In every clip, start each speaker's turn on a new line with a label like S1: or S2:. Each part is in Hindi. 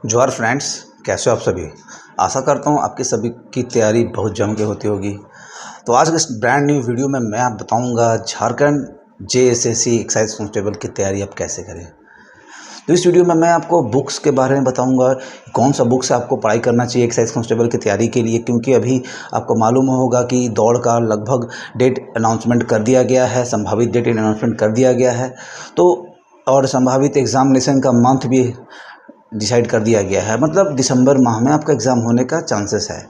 S1: जोहार फ्रेंड्स, कैसे हो आप सभी। आशा करता हूँ आपकी सभी की तैयारी बहुत जम के होती होगी। तो आज के इस ब्रांड न्यू वीडियो में मैं आप बताऊंगा झारखंड जेएसएससी एक्साइज कांस्टेबल की तैयारी आप कैसे करें। तो इस वीडियो में मैं आपको बुक्स के बारे में बताऊंगा, कौन सा बुक से आपको पढ़ाई करना चाहिए एक्साइज कांस्टेबल की तैयारी के लिए, क्योंकि अभी आपको मालूम होगा कि दौड़ का लगभग डेट अनाउंसमेंट कर दिया गया है, संभावित डेट अनाउंसमेंट कर दिया गया है। तो और संभावित एग्जामिनेशन का मंथ भी डिसाइड कर दिया गया है, मतलब दिसंबर माह में आपका एग्ज़ाम होने का चांसेस है।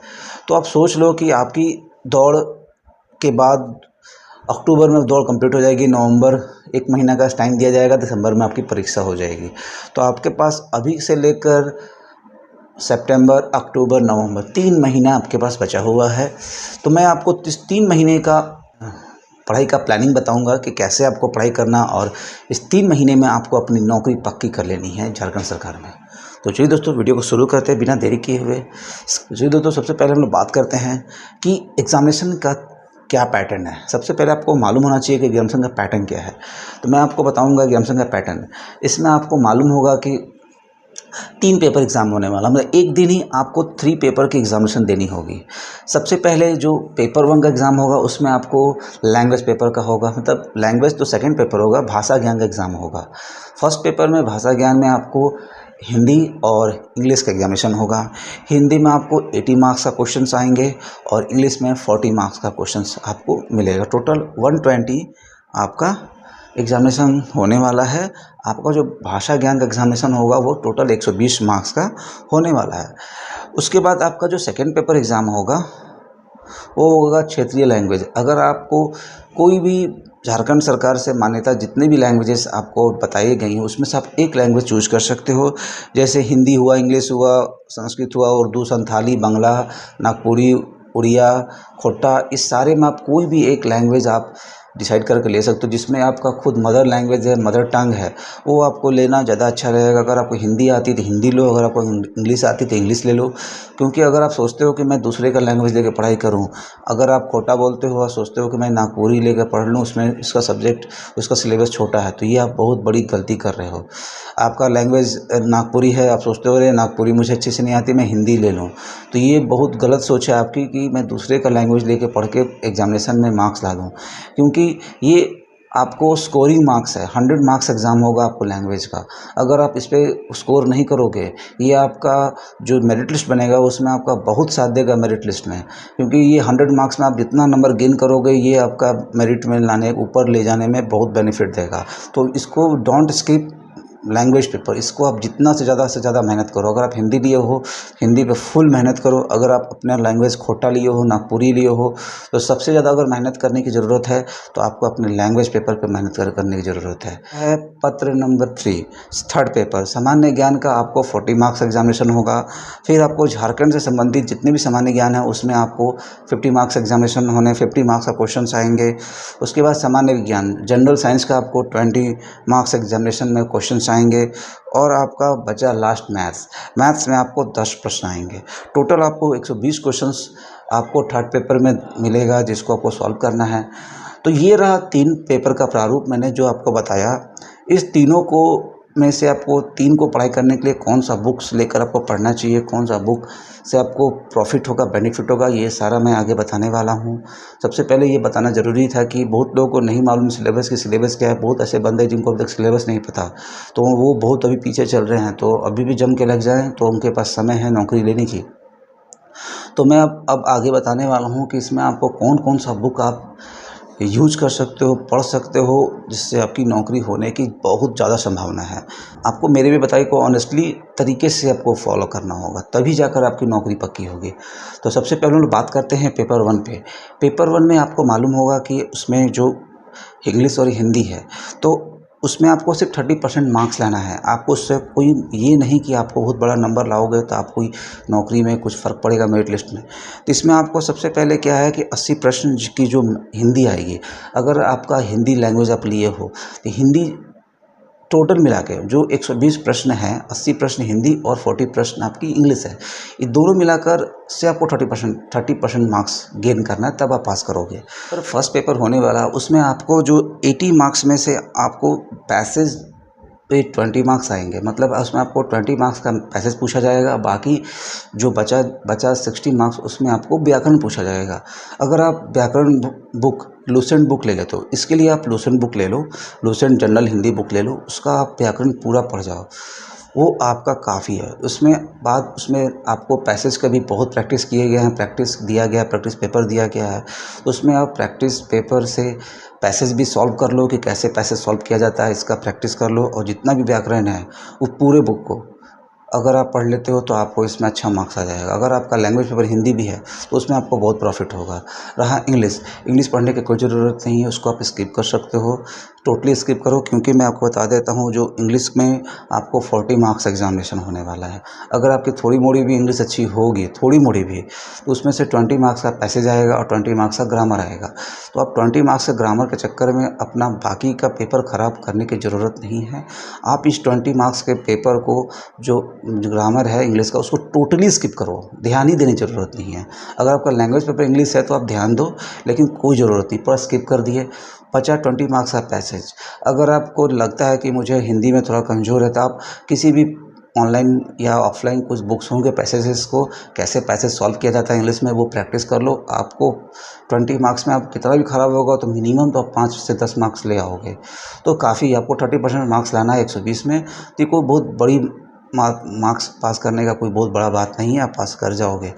S1: तो आप सोच लो कि आपकी दौड़ के बाद अक्टूबर में दौड़ कंप्लीट हो जाएगी, नवंबर एक महीना का टाइम दिया जाएगा, दिसंबर में आपकी परीक्षा हो जाएगी। तो आपके पास अभी से लेकर सितंबर, अक्टूबर, नवंबर 3 महीना आपके पास बचा हुआ है। तो मैं आपको इस 3 महीने का पढ़ाई का प्लानिंग बताऊंगा कि कैसे आपको पढ़ाई करना, और इस 3 महीने में आपको अपनी नौकरी पक्की कर लेनी है झारखंड सरकार में। तो चलिए दोस्तों, वीडियो को शुरू करते हैं बिना देरी किए हुए। चलिए दोस्तों, सबसे पहले हम लोग बात करते हैं कि एग्जामिनेशन का क्या पैटर्न है। सबसे पहले आपको मालूम होना चाहिए कि एग्जामिनेशन का पैटर्न क्या है। तो मैं आपको बताऊंगा एग्जामिनेशन का पैटर्न। इसमें आपको मालूम होगा कि 3 पेपर एग्ज़ाम होने वाला, मतलब एक दिन ही आपको 3 पेपर की एग्जामिनेशन देनी होगी। सबसे पहले जो पेपर 1 का एग्ज़ाम होगा उसमें आपको लैंग्वेज पेपर का होगा, मतलब लैंग्वेज तो सेकंड पेपर होगा, भाषा ज्ञान का एग्ज़ाम होगा। फर्स्ट पेपर में भाषा ज्ञान में आपको हिंदी और इंग्लिश का एग्जामिनेशन होगा। हिंदी में आपको 80 मार्क्स का क्वेश्चंस आएंगे और इंग्लिश में 40 मार्क्स का क्वेश्चंस आपको मिलेगा। टोटल 120 आपका एग्जामिनेशन होने वाला है। आपका जो भाषा ज्ञान का एग्जामिनेशन होगा वो टोटल 120 मार्क्स का होने वाला है। उसके बाद आपका जो सेकंड पेपर एग्ज़ाम होगा वो होगा क्षेत्रीय लैंग्वेज। अगर आपको कोई भी झारखंड सरकार से मान्यता जितने भी लैंग्वेजेस आपको बताई गई हैं उसमें से आप एक लैंग्वेज चूज कर सकते हो, जैसे हिंदी हुआ, इंग्लिश हुआ, संस्कृत हुआ, उर्दू, संथाली, बांग्ला, नागपुरी, उड़िया, खोटा, इस सारे में आप कोई भी एक लैंग्वेज आप डिसाइड करके ले सकते हो, जिसमें आपका खुद मदर लैंग्वेज है, मदर टंग है, वो आपको लेना ज़्यादा अच्छा रहेगा। अगर आपको हिंदी आती तो हिंदी लो, अगर आपको इंग्लिश आती तो इंग्लिश ले लो। क्योंकि अगर आप सोचते हो कि मैं दूसरे का लैंग्वेज लेकर पढ़ाई करूं, अगर आप खोटा बोलते हो और सोचते हो कि मैं नागपुरी लेकर पढ़ लूँ, उसमें इसका सब्जेक्ट, उसका सिलेबस छोटा है, तो ये आप बहुत बड़ी गलती कर रहे हो। आपका लैंग्वेज नागपुरी है, आप सोचते हो अरे नागपुरी मुझे अच्छे से नहीं आती, मैं हिंदी ले लूँ, तो ये बहुत गलत सोच है आपकी कि मैं दूसरे का लैंग्वेज लेके पढ़ के एग्जामिनेशन में मार्क्स ला दूँ। क्योंकि ये आपको स्कोरिंग मार्क्स है, 100 मार्क्स एग्ज़ाम होगा आपको लैंग्वेज का। अगर आप इस पर स्कोर नहीं करोगे, ये आपका जो मेरिट लिस्ट बनेगा उसमें आपका बहुत साथ देगा मेरिट लिस्ट में, क्योंकि ये 100 मार्क्स में आप जितना नंबर गेन करोगे ये आपका मेरिट में लाने, ऊपर ले जाने में बहुत बेनिफिट देगा। तो इसको डोंट स्किप लैंग्वेज पेपर, इसको आप जितना से ज़्यादा मेहनत करो। अगर आप हिंदी लिए हो, हिंदी पे फुल मेहनत करो। अगर आप अपना लैंग्वेज खोटा लिए हो, नागपुरी लिए हो, तो सबसे ज़्यादा अगर मेहनत करने की ज़रूरत है तो आपको अपने लैंग्वेज पेपर पे मेहनत करने की ज़रूरत है। पत्र नंबर 3, थर्ड पेपर सामान्य ज्ञान का आपको 40 मार्क्स एग्जामिनेशन होगा। फिर आपको झारखंड से संबंधित जितने भी सामान्य ज्ञान है उसमें आपको 50 मार्क्स एग्जामिनेशन होने, 50 मार्क्स का क्वेश्चन आएंगे। उसके बाद सामान्य विज्ञान जनरल साइंस का आपको 20 मार्क्स एग्जामिनेशन में क्वेश्चन आएंगे। और आपका बचा लास्ट मैथ्स में आपको 10 प्रश्न आएंगे। टोटल आपको 120 क्वेश्चंस आपको थर्ड पेपर में मिलेगा, जिसको आपको सॉल्व करना है। तो ये रहा 3 पेपर का प्रारूप मैंने जो आपको बताया। इस तीनों को में से आपको 3 को पढ़ाई करने के लिए कौन सा बुक्स लेकर आपको पढ़ना चाहिए, कौन सा बुक से आपको प्रॉफिट होगा, बेनिफिट होगा, ये सारा मैं आगे बताने वाला हूँ। सबसे पहले ये बताना ज़रूरी था कि बहुत लोगों को नहीं मालूम सिलेबस क्या है। बहुत ऐसे बंदे जिनको अभी तक सिलेबस नहीं पता, तो वो बहुत अभी पीछे चल रहे हैं। तो अभी भी जम के लग जाएं तो उनके पास समय है नौकरी लेने की। तो मैं अब आगे बताने वाला हूँ कि इसमें आपको कौन कौन सा बुक आप यूज कर सकते हो, पढ़ सकते हो, जिससे आपकी नौकरी होने की बहुत ज़्यादा संभावना है। आपको मेरे भी बताई को ऑनेस्टली तरीके से आपको फॉलो करना होगा, तभी जाकर आपकी नौकरी पक्की होगी। तो सबसे पहले हम लोग बात करते हैं पेपर 1 पे। पेपर 1 में आपको मालूम होगा कि उसमें जो इंग्लिश और हिंदी है, तो उसमें आपको सिर्फ 30% मार्क्स लाना है। आपको उससे कोई ये नहीं कि आपको बहुत बड़ा नंबर लाओगे तो आपको नौकरी में कुछ फ़र्क पड़ेगा मेरिट लिस्ट में। तो इसमें आपको सबसे पहले क्या है कि 80 प्रश्न की जो हिंदी आएगी, अगर आपका हिंदी लैंग्वेज आप लिए हो तो हिंदी टोटल मिला के जो 120 प्रश्न हैं, 80 प्रश्न हिंदी और 40 प्रश्न आपकी इंग्लिश है, ये दोनों मिलाकर से आपको 30% मार्क्स गेन करना है, तब आप पास करोगे। पर फर्स्ट पेपर होने वाला उसमें आपको जो 80 मार्क्स में से आपको पैसेज पे 20 मार्क्स आएंगे, मतलब उसमें आपको 20 मार्क्स का पैसेज पूछा जाएगा, बाकी जो बचा 60 मार्क्स उसमें आपको व्याकरण पूछा जाएगा। अगर आप व्याकरण बुक लूसेंट बुक ले लेते हो, इसके लिए आप लूसेंट बुक ले लो, लूसेंट जनरल हिंदी बुक ले लो, उसका आप व्याकरण पूरा पढ़ जाओ, वो आपका काफ़ी है। उसमें आपको पैसेज का भी बहुत प्रैक्टिस किए गए हैं, प्रैक्टिस दिया गया है, प्रैक्टिस पेपर दिया गया है। उसमें आप प्रैक्टिस पेपर से पैसेज भी सॉल्व कर लो कि कैसे पैसेज सॉल्व किया जाता है, इसका प्रैक्टिस कर लो, और जितना भी व्याकरण है वो पूरे बुक को अगर आप पढ़ लेते हो तो आपको इसमें अच्छा मार्क्स आ जाएगा। अगर आपका लैंग्वेज पेपर हिंदी भी है तो उसमें आपको बहुत प्रॉफिट होगा। रहा इंग्लिश पढ़ने की कोई ज़रूरत नहीं है, उसको आप स्किप कर सकते हो, टोटली स्किप करो, क्योंकि मैं आपको बता देता हूँ जो इंग्लिश में आपको 40 मार्क्स एग्जामिनेशन होने वाला है। अगर आपकी थोड़ी मोड़ी भी इंग्लिश अच्छी होगी, थोड़ी मोड़ी भी, तो उसमें से 20 मार्क्स का पैसेज आएगा और 20 मार्क्स का ग्रामर आएगा। तो आप 20 मार्क्स के ग्रामर के चक्कर में अपना बाकी का पेपर ख़राब करने की ज़रूरत नहीं है। आप इस 20 मार्क्स के पेपर को, जो ग्रामर है इंग्लिश का, उसको टोटली स्किप करो, ध्यान ही देने की ज़रूरत नहीं है। अगर आपका लैंग्वेज पेपर इंग्लिश है तो आप ध्यान दो, लेकिन कोई ज़रूरत नहीं, पूरा स्किप कर दिए। बचा 20 मार्क्स का पैसेज। अगर आपको लगता है कि मुझे हिंदी में थोड़ा कमज़ोर है तो आप किसी भी ऑनलाइन या ऑफलाइन कुछ बुक्स होंगे पैसेजेस को कैसे पैसेज सॉल्व किया जाता है इंग्लिश में, वो प्रैक्टिस कर लो। आपको 20 मार्क्स में आप कितना भी ख़राब होगा तो मिनिमम तो आप 5 से 10 मार्क्स ले आओगे, तो काफ़ी। आपको 30% मार्क्स लाना है 120 में, तो कोई बहुत बड़ी मार्क्स पास करने का कोई बहुत बड़ा बात नहीं है, आप पास कर जाओगे।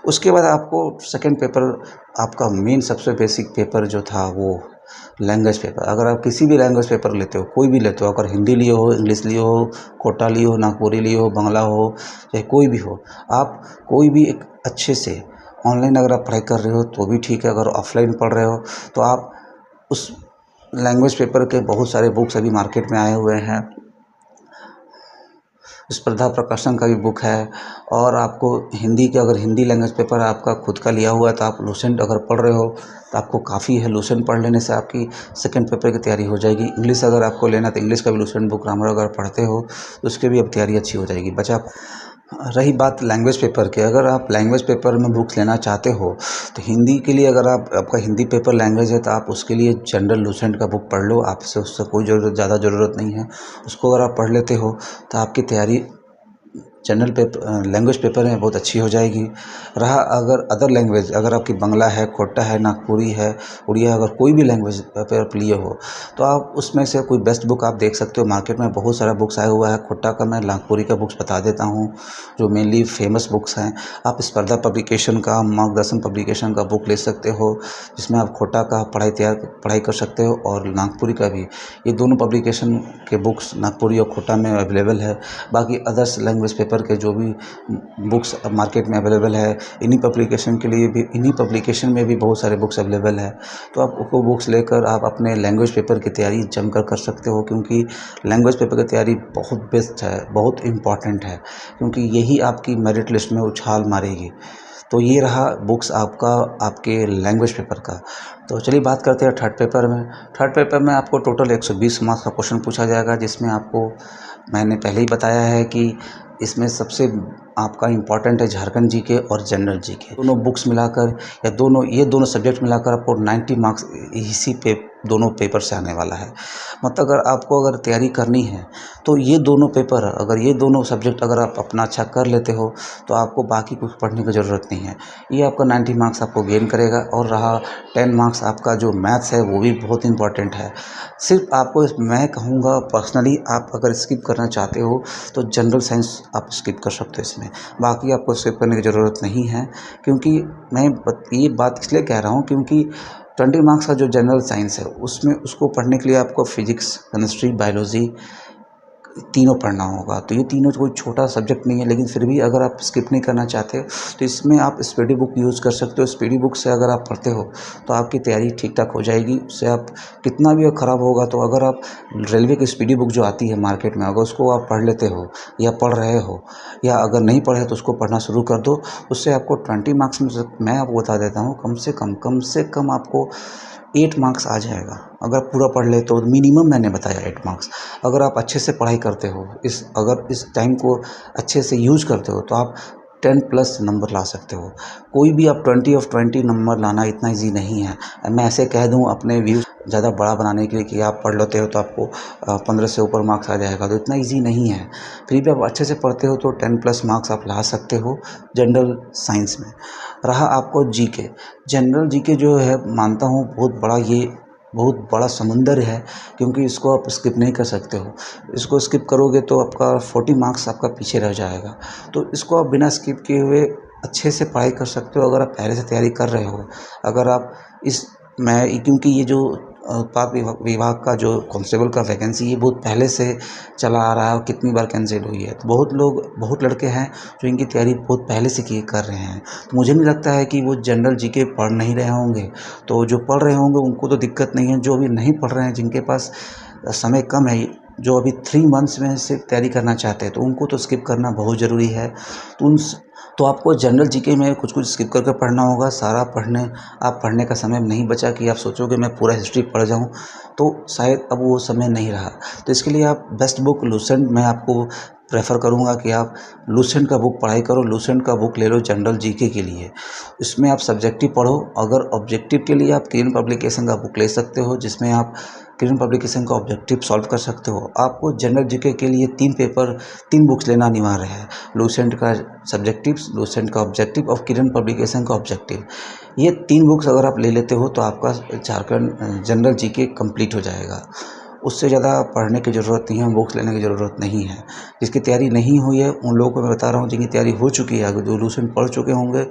S1: उसके बाद आपको सेकंड पेपर, आपका मेन सबसे बेसिक पेपर जो था वो लैंग्वेज पेपर। अगर आप किसी भी लैंग्वेज पेपर लेते हो, कोई भी लेते हो, अगर हिंदी लिए हो, इंग्लिश लिए हो, कोटा लिए हो, नागपुरी लिए हो, बांग्ला हो, चाहे कोई भी हो, आप कोई भी एक अच्छे से ऑनलाइन अगर आप पढ़ाई कर रहे हो तो भी ठीक है, अगर ऑफलाइन पढ़ रहे हो तो आप उस लैंग्वेज पेपर के बहुत सारे बुक्स अभी मार्केट में आए हुए हैं। स्पर्धा प्रकाशन का भी बुक है, और आपको हिंदी के, अगर हिंदी लैंग्वेज पेपर आपका खुद का लिया हुआ है तो आप लूसेंट अगर पढ़ रहे हो तो आपको काफ़ी है। लूसेंट पढ़ लेने से आपकी सेकंड पेपर की तैयारी हो जाएगी। इंग्लिश अगर आपको लेना तो इंग्लिश का भी लूसेंट बुक ग्रामर अगर पढ़ते हो तो उसकी भी अब तैयारी अच्छी हो जाएगी। बचा रही बात लैंग्वेज पेपर की, अगर आप लैंग्वेज पेपर में बुक्स लेना चाहते हो तो हिंदी के लिए, अगर आपका हिंदी पेपर लैंग्वेज है तो आप उसके लिए जनरल लूसेंट का बुक पढ़ लो, आपसे उससे कोई ज़्यादा ज़रूरत नहीं है। उसको अगर आप पढ़ लेते हो तो आपकी तैयारी जनरल पेपर लैंग्वेज पेपर में बहुत अच्छी हो जाएगी। रहा अगर अदर लैंग्वेज, अगर आपकी बांग्ला है, खोटा है, नागपुरी है, उड़िया, अगर कोई भी लैंग्वेज पेपर आप लिए हो तो आप उसमें से कोई बेस्ट बुक आप देख सकते हो। मार्केट में बहुत सारा बुक्स आया हुआ है। खोटा का, मैं नागपुरी का बुक्स बता देता हूँ जो मेनली फेमस बुक्स हैं। आप स्पर्धा पब्लिकेशन का, मार्गदर्शन पब्लिकेशन का बुक ले सकते हो, जिसमें आप खोटा का पढ़ाई कर सकते हो, और नागपुरी का भी। ये दोनों पब्लिकेशन के बुक्स नागपुरी और खोटा में अवेलेबल है। बाकी अदर्स लैंग्वेज पेपर के जो भी बुक्स मार्केट में अवेलेबल है, इन्हीं पब्लिकेशन में भी बहुत सारे बुक्स अवेलेबल है। तो आप वो बुक्स लेकर आप अपने लैंग्वेज पेपर की तैयारी जमकर कर सकते हो, क्योंकि लैंग्वेज पेपर की तैयारी बहुत बेस्ट है, बहुत इम्पॉर्टेंट है, क्योंकि यही आपकी मेरिट लिस्ट में उछाल मारेगी। तो ये रहा बुक्स आपके लैंग्वेज पेपर का। तो चलिए बात करते हैं थर्ड पेपर में। थर्ड पेपर में आपको टोटल 120 मार्क्स का क्वेश्चन पूछा जाएगा, जिसमें आपको मैंने पहले ही बताया है कि इसमें सबसे आपका इम्पॉर्टेंट है झारखंड जीके और जनरल जीके। दोनों बुक्स मिलाकर या ये दोनों सब्जेक्ट मिलाकर आपको 90 मार्क्स इसी दोनों पेपर से आने वाला है। मतलब अगर तैयारी करनी है तो ये दोनों पेपर, अगर ये दोनों सब्जेक्ट अगर आप अपना अच्छा कर लेते हो तो आपको बाकी कुछ पढ़ने की ज़रूरत नहीं है। ये आपका 90 मार्क्स आपको गेन करेगा। और रहा 10 मार्क्स आपका जो मैथ्स है वो भी बहुत इंपॉर्टेंट है। सिर्फ आपको मैं कहूँगा पर्सनली, आप अगर स्किप करना चाहते हो तो जनरल साइंस आप स्किप कर सकते हो इसमें, बाकी आपको स्किप करने की ज़रूरत नहीं है। क्योंकि मैं ये बात इसलिए कह रहा हूँ क्योंकि 20 मार्क्स का जो जनरल साइंस है उसमें उसको पढ़ने के लिए आपको फिजिक्स, केमिस्ट्री, बायोलॉजी तीनों पढ़ना होगा। तो ये तीनों कोई छोटा सब्जेक्ट नहीं है, लेकिन फिर भी अगर आप स्किप नहीं करना चाहते तो इसमें आप स्पीडी बुक यूज़ कर सकते हो। स्पीडी बुक से अगर आप पढ़ते हो तो आपकी तैयारी ठीक ठाक हो जाएगी। उससे आप कितना भी ख़राब होगा तो अगर आप रेलवे की स्पीडी बुक जो आती है मार्केट में, अगर उसको आप पढ़ लेते हो या पढ़ रहे हो, या अगर नहीं पढ़े तो उसको पढ़ना शुरू कर दो। उससे आपको 20 मार्क्स में मैं आपको बता देता हूँ कम से कम आपको 8 मार्क्स आ जाएगा। अगर पूरा पढ़ ले तो मिनिमम मैंने बताया 8 मार्क्स। अगर आप अच्छे से पढ़ाई करते हो, अगर इस टाइम को अच्छे से यूज़ करते हो तो आप 10+ नंबर ला सकते हो। कोई भी आप 20 नंबर लाना इतना ईजी नहीं है। मैं ऐसे कह दूं अपने व्यूज़ ज़्यादा बड़ा बनाने के लिए कि आप पढ़ लेते हो तो आपको 15 से ऊपर मार्क्स आ जाएगा, तो इतना ईजी नहीं है। फिर भी आप अच्छे से पढ़ते हो तो 10+ मार्क्स आप ला सकते हो जनरल साइंस में। रहा आपको जीके, जनरल जीके जो है मानता हूँ बहुत बड़ा समुंदर है, क्योंकि इसको आप स्किप नहीं कर सकते हो। इसको स्किप करोगे तो आपका 40 मार्क्स आपका पीछे रह जाएगा। तो इसको आप बिना स्किप किए हुए अच्छे से पढ़ाई कर सकते हो अगर आप पहले से तैयारी कर रहे हो। अगर आप इस मैं क्योंकि ये जो पाक विभाग का जो कांस्टेबल का वैकेंसी ये बहुत पहले से चला आ रहा है और कितनी बार कैंसिल हुई है, तो बहुत लड़के हैं जो इनकी तैयारी बहुत पहले से किए कर रहे हैं। तो मुझे नहीं लगता है कि वो जनरल जीके पढ़ नहीं रहे होंगे। तो जो पढ़ रहे होंगे उनको तो दिक्कत नहीं है, जो अभी नहीं पढ़ रहे हैं, जिनके पास समय कम है, जो अभी 3 मंथ्स में से तैयारी करना चाहते हैं, तो उनको तो स्किप करना बहुत ज़रूरी है। तो आपको जनरल जीके में कुछ स्किप करके पढ़ना होगा। सारा पढ़ने का समय नहीं बचा कि आप सोचोगे मैं पूरा हिस्ट्री पढ़ जाऊं, तो शायद अब वो समय नहीं रहा। तो इसके लिए आप बेस्ट बुक लूसेंट मैं आपको प्रेफर करूंगा कि आप लूसेंट का बुक पढ़ाई करो। लूसेंट का बुक ले लो जनरल जीके के लिए। इसमें आप सब्जेक्टिव पढ़ो। अगर ऑब्जेक्टिव के लिए आप किरण पब्लिकेशन का बुक ले सकते हो, जिसमें आप किरण पब्लिकेशन का ऑब्जेक्टिव सॉल्व कर सकते हो। आपको जनरल जीके के लिए 3 बुक्स लेना अनिवार्य है। लूसेंट का सब्जेक्टिव, लूसेंट का ऑब्जेक्टिव और किरण पब्लिकेशन का ऑब्जेक्टिव। ये 3 बुक्स अगर आप ले लेते हो तो आपका झारखंड जनरल जीके कंप्लीट हो जाएगा। उससे ज़्यादा पढ़ने की ज़रूरत नहीं है, बुक्स लेने की ज़रूरत नहीं है। जिसकी तैयारी नहीं हुई है उन लोगों को मैं बता रहा हूँ, जिनकी तैयारी हो चुकी है, अगर जो लूसेंट पढ़ चुके होंगे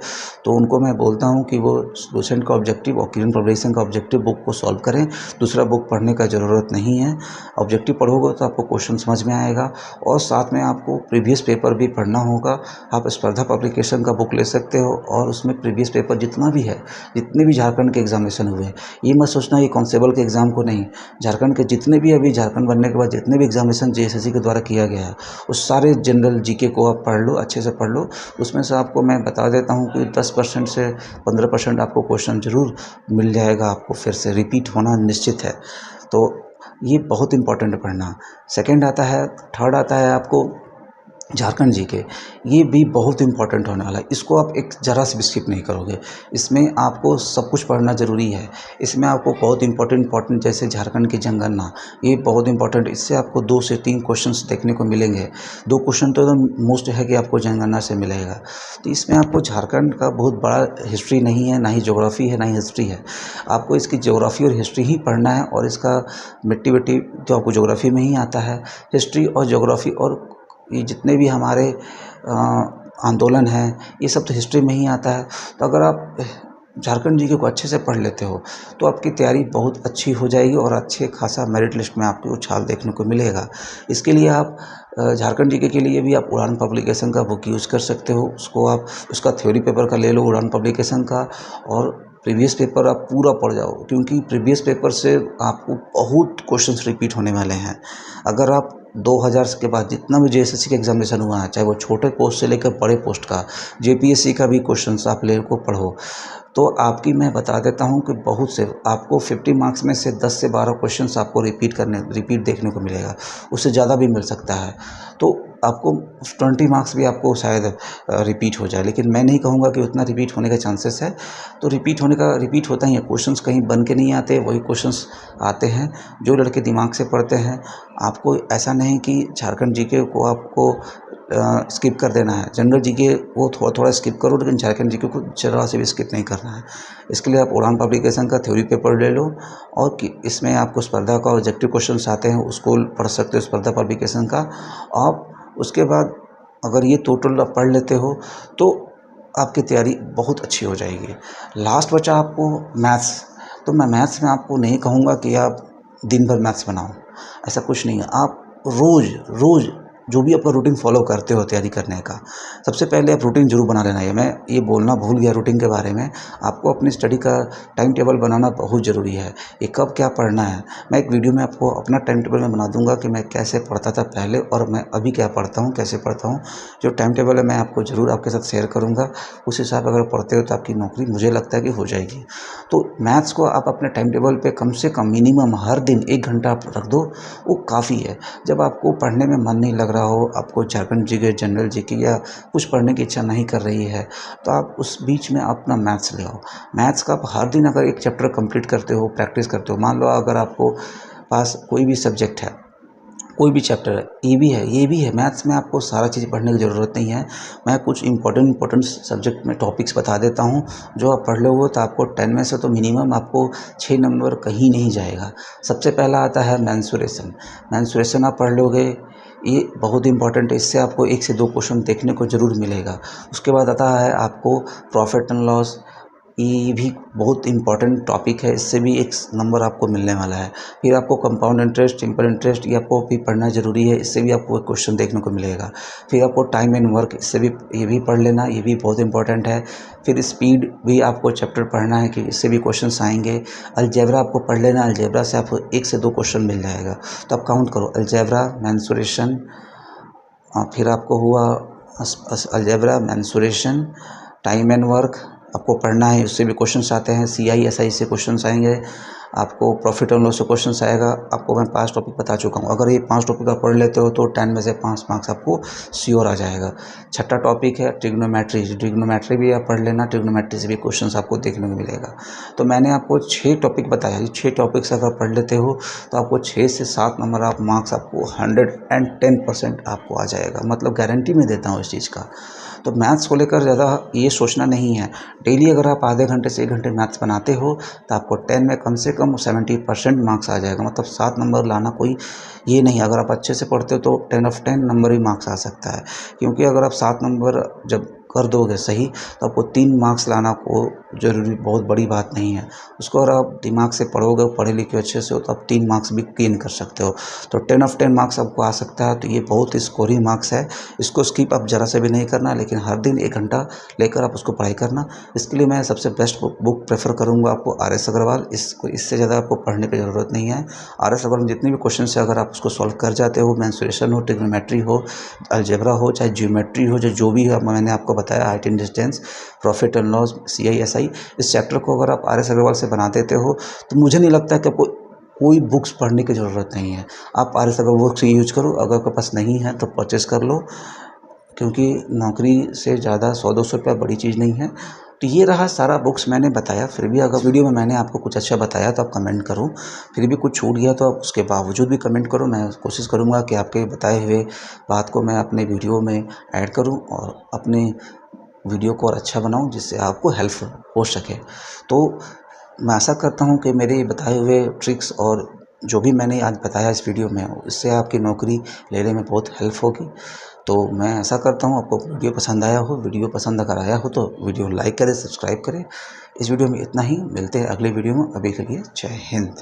S1: तो उनको मैं बोलता हूँ कि वो लूसेंट का ऑब्जेक्टिव और किरण पब्लिकेशन का ऑब्जेक्टिव बुक को सॉल्व करें। दूसरा बुक पढ़ने का ज़रूरत नहीं है। ऑब्जेक्टिव पढ़ोगे तो आपको क्वेश्चन समझ में आएगा, और साथ में आपको प्रीवियस पेपर भी पढ़ना होगा। आप स्पर्धा पब्लिकेशन का बुक ले सकते हो और उसमें प्रीवियस पेपर जितना भी है, जितने भी झारखंड के एग्जामिनेशन हुए, ये मत सोचना ये कांस्टेबल के एग्ज़ाम को नहीं, झारखंड के जितने भी अभी झारखंड बनने के बाद जितने भी एग्जामिनेशन जेएसएससी के द्वारा किया गया है, उस सारे जनरल जीके को आप पढ़ लो, अच्छे से पढ़ लो। उसमें से आपको मैं बता देता हूँ कि 10% से 15% आपको क्वेश्चन ज़रूर मिल जाएगा, आपको फिर से रिपीट होना निश्चित है। तो ये बहुत इंपॉर्टेंट है पढ़ना। थर्ड आता है आपको झारखंड जीके। ये भी बहुत इंपॉर्टेंट होने वाला है। इसको आप एक ज़रा से भी स्किप नहीं करोगे। इसमें आपको सब कुछ पढ़ना ज़रूरी है। इसमें आपको बहुत इंपॉर्टेंट जैसे झारखंड की जनगणना, ये बहुत इंपॉर्टेंट। इससे आपको 2 से 3 क्वेश्चंस देखने को मिलेंगे। 2 क्वेश्चन तो एकदम मोस्ट है कि आपको जनगणना से मिलेगा। तो इसमें आपको झारखंड का बहुत बड़ा हिस्ट्री नहीं है, ना ही ज्योग्राफी है, ना ही हिस्ट्री है। आपको इसकी ज्योग्राफी और हिस्ट्री ही पढ़ना है, और इसका मिट्टी विट्टी जो आपको ज्योग्राफी में ही आता है। हिस्ट्री और ज्योग्राफी और ये जितने भी हमारे आंदोलन हैं, ये सब तो हिस्ट्री में ही आता है। तो अगर आप झारखंड जीके को अच्छे से पढ़ लेते हो तो आपकी तैयारी बहुत अच्छी हो जाएगी और अच्छे खासा मेरिट लिस्ट में आपको उछाल देखने को मिलेगा। इसके लिए आप झारखंड जीके के लिए भी आप उड़ान पब्लिकेशन का बुक यूज़ कर सकते हो। उसका थ्योरी पेपर का ले लो उड़ान पब्लिकेशन का, और प्रीवियस पेपर आप पूरा पढ़ जाओ, क्योंकि प्रीवियस पेपर से आपको बहुत क्वेश्चंस रिपीट होने वाले हैं। अगर आप 2000 के बाद जितना भी जेएसएससी का एग्जामिनेशन हुआ है, चाहे वो छोटे पोस्ट से लेकर बड़े पोस्ट का, जेपीएससी का भी क्वेश्चंस आप ले को पढ़ो, तो आपकी मैं बता देता हूं कि बहुत से आपको 50 मार्क्स में से 10 से 12 क्वेश्चंस आपको रिपीट देखने को मिलेगा। उससे ज़्यादा भी मिल सकता है। तो आपको 20 मार्क्स भी आपको शायद रिपीट हो जाए, लेकिन मैं नहीं कहूँगा कि उतना रिपीट होने का चांसेस है। तो रिपीट होता ही है। क्वेश्चंस कहीं बन के नहीं आते, वही क्वेश्चंस आते हैं जो लड़के दिमाग से पढ़ते हैं। आपको ऐसा नहीं कि झारखंड जीके को आपको स्किप कर देना है। जनरल जीके वो थोड़ा स्किप करो, लेकिन झारखंड जीके को जरा से भी स्किप नहीं करना है। इसके लिए आप उड़ान पब्लिकेशन का थ्योरी पेपर ले लो, और इसमें आपको स्पर्धा का ऑब्जेक्टिव क्वेश्चंस आते हैं, उसको पढ़ सकते हो स्पर्धा पब्लिकेशन का। आप उसके बाद अगर ये टोटल आप पढ़ लेते हो तो आपकी तैयारी बहुत अच्छी हो जाएगी। लास्ट बचा आपको मैथ्स। तो मैं मैथ्स में आपको नहीं कहूँगा कि आप दिन भर मैथ्स बनाओ, ऐसा कुछ नहीं है। आप रोज़ जो भी आपका रूटीन फॉलो करते हो तैयारी करने का, सबसे पहले आप रूटीन जरूर बना लेना है। मैं ये बोलना भूल गया रूटीन के बारे में। आपको अपनी स्टडी का टाइम टेबल बनाना बहुत ज़रूरी है। ये कब क्या पढ़ना है, मैं एक वीडियो में आपको अपना टाइम टेबल में बना दूंगा कि मैं कैसे पढ़ता था पहले और मैं अभी क्या पढ़ता हूँ, कैसे पढ़ता हूँ। जो टाइम टेबल है मैं आपको ज़रूर आपके साथ शेयर करूँगा। उस हिसाब अगर पढ़ते हो तो आपकी नौकरी मुझे लगता है कि हो जाएगी। तो मैथ्स को आप अपने टाइम टेबल पर कम से कम मिनिमम हर दिन 1 घंटा आप रख दो, वो काफ़ी है। जब आपको पढ़ने में मन नहीं लग रहा रहा हो, आपको झारखंड जीके, जनरल जीके या कुछ पढ़ने की इच्छा नहीं कर रही है, तो आप उस बीच में अपना मैथ्स ले आओ। मैथ्स का आप हर दिन अगर एक चैप्टर कंप्लीट करते हो, प्रैक्टिस करते हो, मान लो अगर आपको पास कोई भी सब्जेक्ट है, कोई भी चैप्टर है, ये भी है, मैथ्स में आपको सारा चीज़ पढ़ने की ज़रूरत नहीं है। मैं कुछ इंपॉर्टेंट सब्जेक्ट में टॉपिक्स बता देता हूँ, जो आप पढ़ लोगे तो आपको 10 में से तो मिनिमम आपको 6 नंबर कहीं नहीं जाएगा। सबसे पहला आता है मेंसुरेशन। मेंसुरेशन आप पढ़ लोगे, ये बहुत इंपॉर्टेंट है, इससे आपको 1 से 2 क्वेश्चन देखने को ज़रूर मिलेगा। उसके बाद आता है आपको प्रॉफिट एंड लॉस, ये भी बहुत इंपॉर्टेंट टॉपिक है, इससे भी 1 नंबर आपको मिलने वाला है। फिर आपको कंपाउंड इंटरेस्ट, सिंपल इंटरेस्ट, ये आपको भी पढ़ना ज़रूरी है, इससे भी आपको एक क्वेश्चन देखने को मिलेगा। फिर आपको टाइम एंड वर्क, इससे भी ये भी पढ़ लेना, ये भी बहुत इंपॉर्टेंट है। फिर स्पीड भी आपको चैप्टर पढ़ना है कि इससे भी क्वेश्चंस आएंगे। अलजेब्रा आपको पढ़ लेना, अलजेब्रा से आपको 1 से 2 क्वेश्चन मिल जाएगा। तो आप काउंट करो, अलजेब्रा, मेंसुरेशन, फिर आपको हुआ algebra, mensuration, time and work आपको पढ़ना है, उससे भी क्वेश्चंस आते हैं। CISI से क्वेश्चंस आएंगे, आपको प्रॉफिट एंड लॉस से क्वेश्चंस आएगा। आपको मैं 5 टॉपिक बता चुका हूँ, अगर ये 5 टॉपिक आप पढ़ लेते हो तो 10 में से 5 मार्क्स आपको श्योर आ जाएगा। छठा टॉपिक है ट्रिग्नोमेट्री। ट्रिग्नोमेट्री भी आप पढ़ लेना, ट्रिग्नोमेट्री से भी क्वेश्चंस आपको देखने को मिलेगा। तो मैंने आपको 6 टॉपिक बताया, ये 6 टॉपिक्स अगर पढ़ लेते हो तो आपको 6 से 7 नंबर आप मार्क्स आपको 110% आपको आ जाएगा, मतलब गारंटी में देता हूँ इस चीज़ का। तो मैथ्स को लेकर ज़्यादा ये सोचना नहीं है। डेली अगर आप आधे घंटे से 1 घंटे मैथ्स बनाते हो तो आपको 10 में कम से कम 70% मार्क्स आ जाएगा, मतलब 7 नंबर लाना कोई ये नहीं। अगर आप अच्छे से पढ़ते हो तो 10 ऑफ 10 नंबर ही मार्क्स आ सकता है, क्योंकि अगर आप 7 नंबर जब कर दोगे सही तो आपको 3 मार्क्स लाना को ज़रूरी बहुत बड़ी बात नहीं है। उसको अगर आप दिमाग से पढ़ोगे, पढ़े लिखे अच्छे से हो, तो आप 3 मार्क्स भी गेन कर सकते हो। तो 10 ऑफ 10 मार्क्स आपको आ सकता है, तो ये बहुत स्कोरिंग मार्क्स है। इसको स्किप आप ज़रा से भी नहीं करना, लेकिन हर दिन 1 घंटा लेकर आप उसको पढ़ाई करना। इसके लिए मैं सबसे बेस्ट बुक प्रेफर करूँगा आपको RS अग्रवाल। इससे ज़्यादा आपको पढ़ने की ज़रूरत नहीं है। RS अग्रवाल में जितने भी क्वेश्चन है अगर आप उसको सॉल्व कर जाते हो, मेंसुरेशन हो, ट्रिग्नोमेट्री हो, अलजेब्रा हो, चाहे ज्योमेट्री हो, जो भी मैंने आपको बताया, height and distance, profit and loss, CISI, इस चैप्टर को अगर आप RS अग्रवाल से बना देते हो तो मुझे नहीं लगता कि आपको कोई बुक्स पढ़ने की ज़रूरत नहीं है। आप RS अग्रवाल बुक्स यूज करो, अगर आपके पास नहीं है तो परचेस कर लो, क्योंकि नौकरी से ज़्यादा 100-200 रुपया बड़ी चीज़ नहीं है। तो ये रहा सारा बुक्स मैंने बताया। फिर भी अगर वीडियो में मैंने आपको कुछ अच्छा बताया तो आप कमेंट करो, फिर भी कुछ छूट गया तो आप उसके बावजूद भी कमेंट करो। मैं कोशिश करूँगा कि आपके बताए हुए बात को मैं अपने वीडियो में ऐड करूँ और अपने वीडियो को और अच्छा बनाऊँ, जिससे आपको हेल्प हो सके। तो मैं आशा करता हूँ कि मेरे बताए हुए ट्रिक्स और जो भी मैंने आज बताया इस वीडियो में, इससे आपकी नौकरी लेने में बहुत हेल्प होगी। तो मैं ऐसा करता हूँ आपको वीडियो पसंद आया हो, वीडियो पसंद अगर आया हो तो वीडियो लाइक करें, सब्सक्राइब करें। इस वीडियो में इतना ही, मिलते हैं अगले वीडियो में। अभी के लिए जय हिंद।